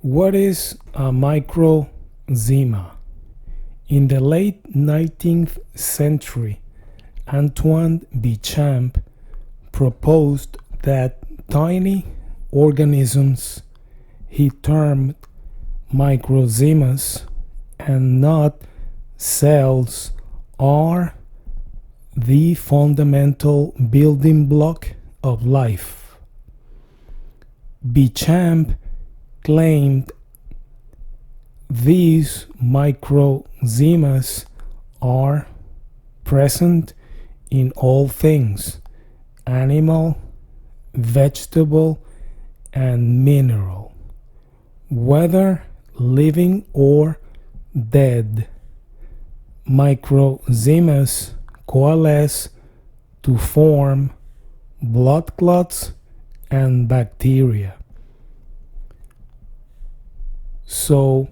What is a microzyma? In the late 19th century, Antoine Béchamp proposed that tiny organisms he termed microzymas and not cells are the fundamental building block of life. Béchamp claimed these microzymas are present in all things, animal, vegetable, and mineral, whether living or dead. Microzymas coalesce to form blood clots and bacteria. So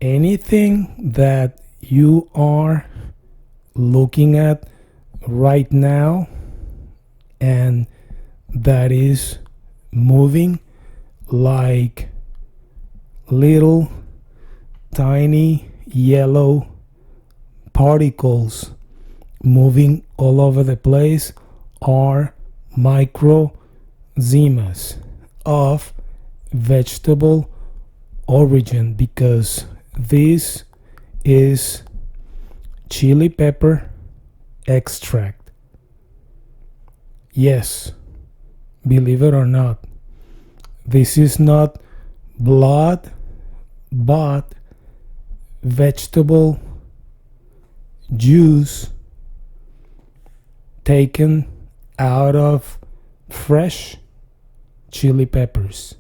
anything that you are looking at right now and that is moving like little tiny yellow particles moving all over the place are microzymas of vegetable origin, because this is chili pepper extract. Yes, believe it or not, this is not blood but vegetable juice taken out of fresh chili peppers.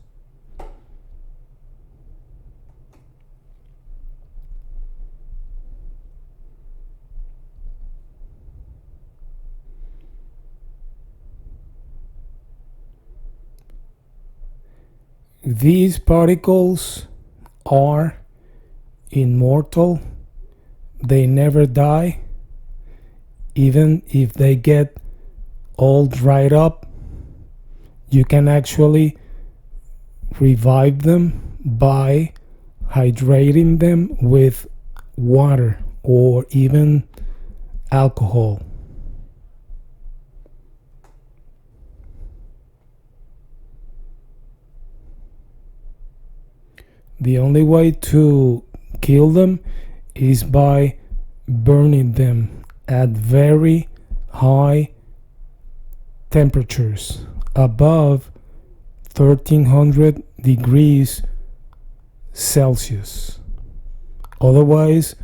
These particles are immortal. They never die. Even if they get all dried up, you can actually revive them by hydrating them with water or even alcohol. The only way to kill them is by burning them at very high temperatures, above 1300 degrees Celsius. Otherwise,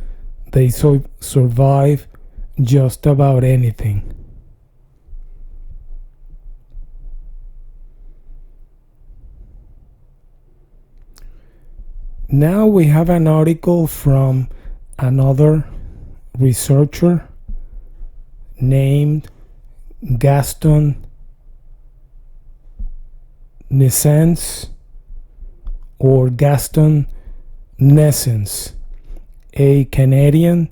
they survive just about anything. Now we have an article from another researcher named Gaston Naessens, or Gaston Naessens, a Canadian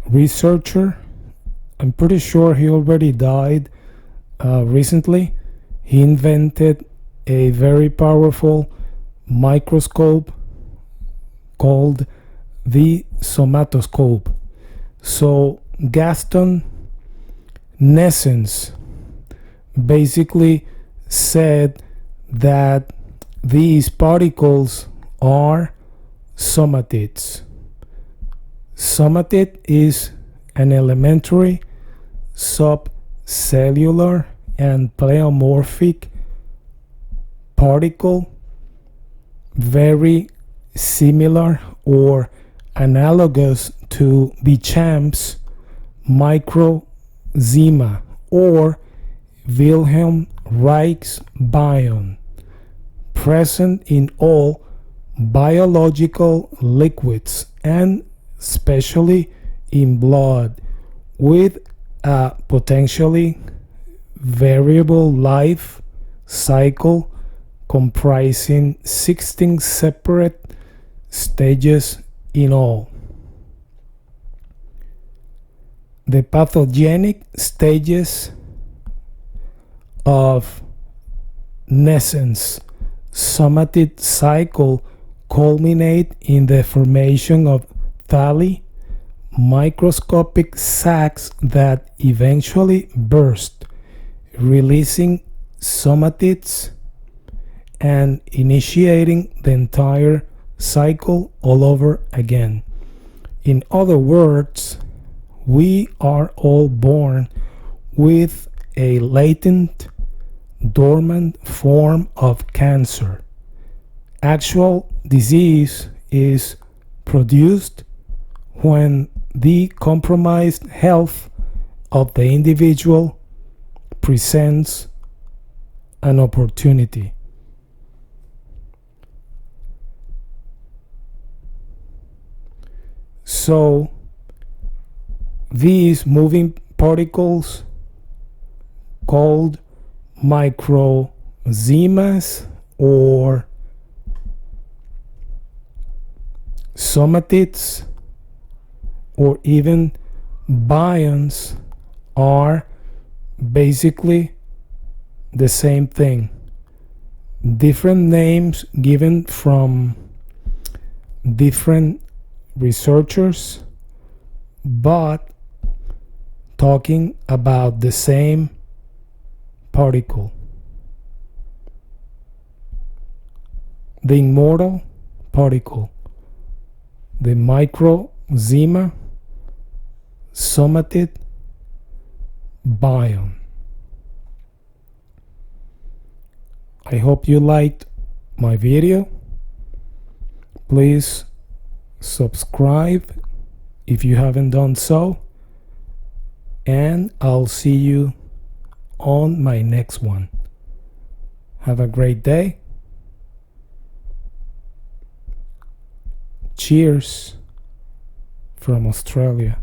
researcher. I'm pretty sure he already died recently. He invented a very powerful microscope called the somatoscope. So Gaston Naessens basically said that these particles are somatids. Somatid is an elementary, subcellular, and pleomorphic particle, very similar or analogous to Béchamp's microzyma or Wilhelm Reich's bion, present in all biological liquids and especially in blood, with a potentially variable life cycle comprising 16 separate stages in all. The pathogenic stages of Naessens somatid cycle culminate in the formation of thalli, microscopic sacs that eventually burst, releasing somatids and initiating the entire cycle all over again. In other words, we are all born with a latent, dormant form of cancer. Actual disease is produced when the compromised health of the individual presents an opportunity. So these moving particles called microzymas or somatids or even BIONS are basically the same thing. Different names given from different researchers, but talking about the same particle. The immortal particle, the microzyma, somatid, bion. I hope you liked my video. Please subscribe if you haven't done so, and I'll see you on my next one. Have a great day. Cheers from Australia.